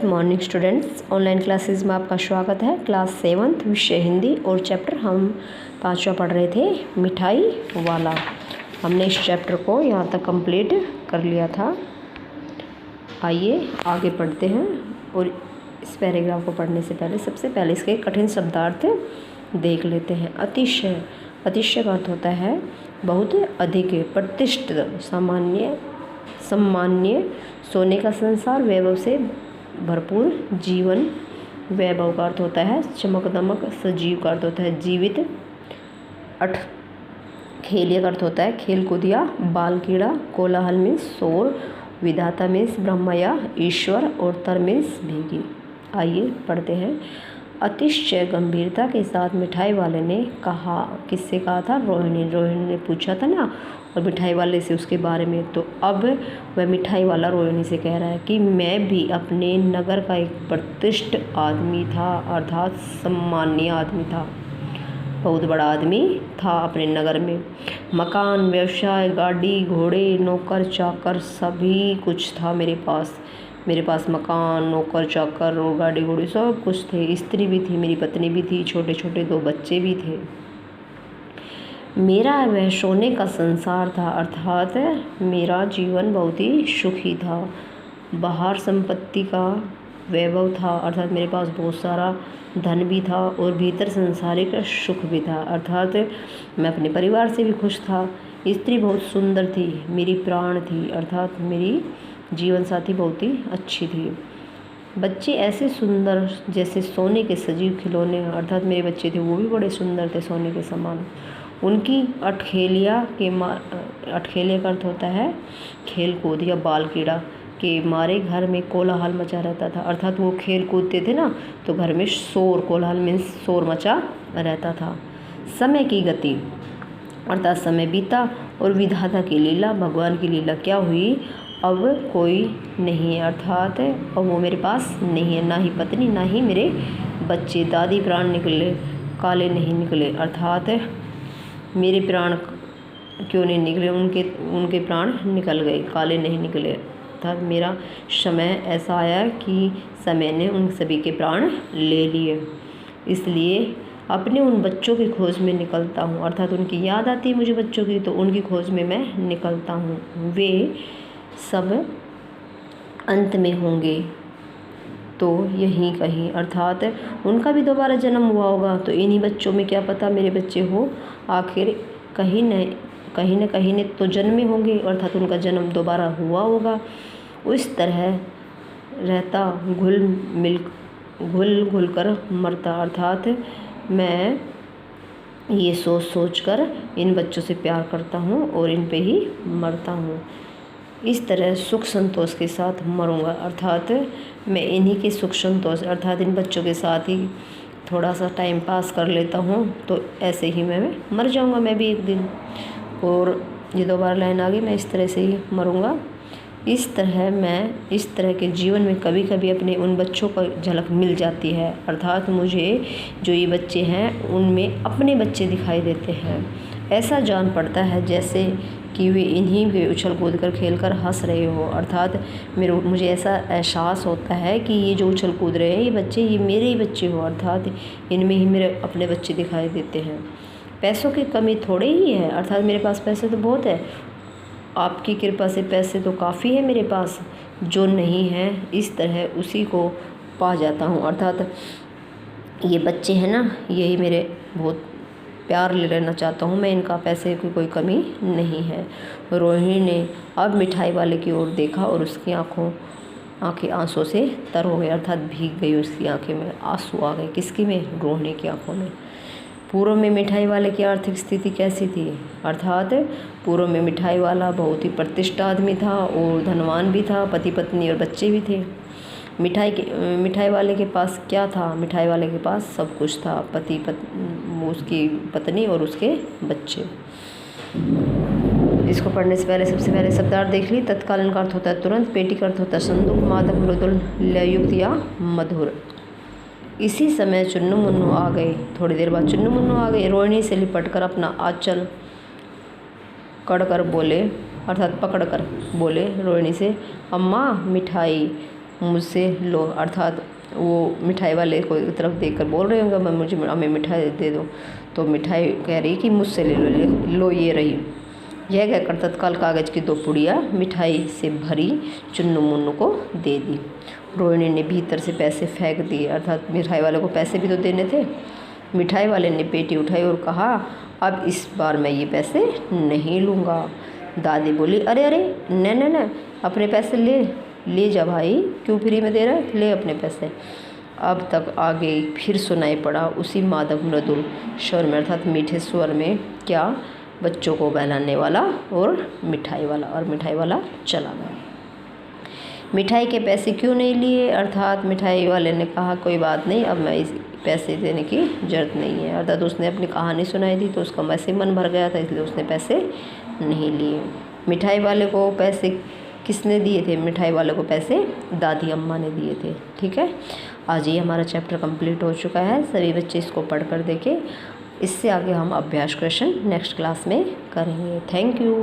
Morning students, online classes में आपका स्वागत है। क्लास 7th विषय हिंदी और चैप्टर हम 5वां पढ़ रहे थे मिठाई वाला। हमने इस चैप्टर को यहाँ तक कंप्लीट कर लिया था। आइए आगे पढ़ते हैं और इस पैराग्राफ को पढ़ने से पहले सबसे पहले इसके कठिन शब्दार्थ देख लेते हैं। अतिशय, अतिशय का अर्थ होता है बहुत अधिक, प्रतिष्ठित, सामान्य, सम्मान्य, सोने का संसार, वैभव से भरपूर, जीवन, वैभव का अर्थ होता है चमक दमक, सजीव का अर्थ होता है जीवित, अठ, खेलिया का अर्थ होता है खेल कूद या बाल कीड़ा, कोलाहल में शोर, विधाता में ब्रह्म या ईश्वर और तर में भीगी। आइए पढ़ते हैं। अतिशय गंभीरता के साथ मिठाई वाले ने कहा, किससे कहा था? रोहिणी ने पूछा था ना, और मिठाई वाले से उसके बारे में। तो अब वह मिठाई वाला रोहिणी से कह रहा है कि मैं भी अपने नगर का एक प्रतिष्ठित आदमी था, अर्थात सम्मानीय आदमी था, बहुत बड़ा आदमी था अपने नगर में। मकान, व्यवसाय, गाड़ी, घोड़े, नौकर चाकर सभी कुछ था मेरे पास। मेरे पास मकान, नौकर चाकर और गाड़ी घोड़ी सब कुछ थे। स्त्री भी थी, मेरी पत्नी भी थी, छोटे छोटे 2 बच्चे भी थे। मेरा वह सोने का संसार था, अर्थात मेरा जीवन बहुत ही सुखी था। बाहर संपत्ति का वैभव था, अर्थात मेरे पास बहुत सारा धन भी था, और भीतर संसारिक सुख भी था, अर्थात मैं अपने परिवार से भी खुश था। स्त्री बहुत सुंदर थी, मेरी प्राण थी, अर्थात मेरी जीवन साथी बहुत ही अच्छी थी। बच्चे ऐसे सुंदर जैसे सोने के सजीव खिलौने, अर्थात मेरे बच्चे थे वो भी बड़े सुंदर थे, सोने के समान। उनकी अठखेलिया का अर्थ होता है खेल कूद या बाल कीड़ा के मारे घर में कोलाहल मचा रहता था, अर्थात वो खेल कूदते थे ना तो घर में शोर, कोलाहल में शोर मचा रहता था। समय की गति, अर्थात समय बीता और विधाता की लीला, भगवान की लीला क्या हुई, अब कोई नहीं है, अर्थात अब वो मेरे पास नहीं है, ना ही पत्नी ना ही मेरे बच्चे। दादी प्राण निकले, काले नहीं निकले, अर्थात मेरे प्राण क्यों नहीं निकले, उनके प्राण निकल गए, काले नहीं निकले, अर्थात मेरा समय ऐसा आया कि समय ने उन सभी के प्राण ले लिए। इसलिए अपने उन बच्चों की खोज में निकलता हूँ, अर्थात उनकी याद आती है मुझे बच्चों की, तो उनकी खोज में मैं निकलता हूँ। वे सब अंत में होंगे तो यहीं कहीं, अर्थात उनका भी दोबारा जन्म हुआ होगा, तो इन्हीं बच्चों में क्या पता मेरे बच्चे हो आखिर कहीं न कहीं तो जन्मे होंगे, अर्थात उनका जन्म दोबारा हुआ होगा। उस तरह रहता घुल कर मरता, अर्थात मैं ये सोच कर इन बच्चों से प्यार करता हूँ और इन पे ही मरता हूँ। इस तरह सुख संतोष के साथ मरूंगा, अर्थात मैं इन्हीं के सुख संतोष, अर्थात इन बच्चों के साथ ही थोड़ा सा टाइम पास कर लेता हूँ, तो ऐसे ही मैं मर जाऊंगा मैं भी एक दिन। और ये दोबारा लाइन आ गई, मैं इस तरह से ही मरूंगा। इस तरह के जीवन में कभी कभी अपने उन बच्चों को झलक मिल जाती है, अर्थात मुझे जो ये बच्चे हैं उनमें अपने बच्चे दिखाई देते हैं। ऐसा जान पड़ता है जैसे कि वे इन्हीं के उछल कूद कर खेल कर हंस रहे हो, अर्थात मुझे ऐसा एहसास होता है कि ये जो उछल कूद रहे हैं ये बच्चे, ये मेरे ही बच्चे हो, अर्थात इनमें ही मेरे अपने बच्चे दिखाई देते हैं। पैसों की कमी थोड़े ही है, अर्थात मेरे पास पैसे तो बहुत है, आपकी कृपा से पैसे तो काफ़ी है मेरे पास, जो नहीं है इस तरह उसी को पा जाता हूँ, अर्थात ये बच्चे हैं ना, यही मेरे बहुत प्यार ले लेना चाहता हूँ मैं, इनका पैसे की कोई कमी नहीं है। रोहिणी ने अब मिठाई वाले की ओर देखा और उसकी आंखें आंसू से तर हो गई, अर्थात भीग गई उसकी आंखें में, आंसू आ गए। किसकी में? रोहिणी की आंखों में। पूर्व में मिठाई वाले की आर्थिक स्थिति कैसी थी? अर्थात पूर्व में मिठाई वाला बहुत ही प्रतिष्ठित आदमी था और धनवान भी था, पति पत्नी और बच्चे भी थे। मिठाई वाले के पास क्या था? मिठाई वाले के पास सब कुछ था, उसकी पत्नी और उसके बच्चे। इसको पढ़ने से पहले सबसे पहले शब्दार्थ देख ली। तत्कालीन का अर्थ होता है तुरंत, पेटी का अर्थ होता है संदूक, मादक, मृदुल, लययुक्त या मधुर। इसी समय चुन्नू मुन्नू आ गए, थोड़ी देर बाद चुन्नू मुन्नू आ गए। रोहिणी से लिपट कर अपना आंचल कड़ कर बोले, अर्थात पकड़ कर बोले रोहिणी से, अम्मा मिठाई। मुझसे लो, अर्थात वो मिठाई वाले को तरफ देखकर बोल रहे होंगे, मैं मुझे हमें मिठाई दे दो। तो मिठाई कह रही कि मुझसे ले लो ये रही। यह कहकर तत्काल कागज़ की 2 पुड़िया मिठाई से भरी चुन्नू मुन्नू को दे दी। रोहिणी ने भीतर से पैसे फेंक दिए, अर्थात मिठाई वाले को पैसे भी तो देने थे। मिठाई वाले ने पेटी उठाई और कहा, अब इस बार मैं ये पैसे नहीं लूँगा। दादी बोली, अरे अरे न अपने पैसे ले जा भाई, क्यों फ्री में दे रहा है, ले अपने पैसे। अब तक आगे फिर सुनाई पड़ा उसी मादक मृदुल स्वर में, अर्थात मीठे स्वर में, क्या, बच्चों को बहलाने वाला और मिठाई वाला चला गया। मिठाई के पैसे क्यों नहीं लिए, अर्थात मिठाई वाले ने कहा, कोई बात नहीं, अब मैं इस पैसे देने की ज़रूरत नहीं है। अर्थात उसने अपनी कहानी सुनाई थी तो उसका वैसे मन भर गया था, इसलिए उसने पैसे नहीं लिए। मिठाई वाले को पैसे किसने दिए थे, मिठाई वाले को पैसे दादी अम्मा ने दिए थे। ठीक है, आज ये हमारा चैप्टर कंप्लीट हो चुका है। सभी बच्चे इसको पढ़कर देखें। इससे आगे हम अभ्यास क्वेश्चन नेक्स्ट क्लास में करेंगे। Thank you.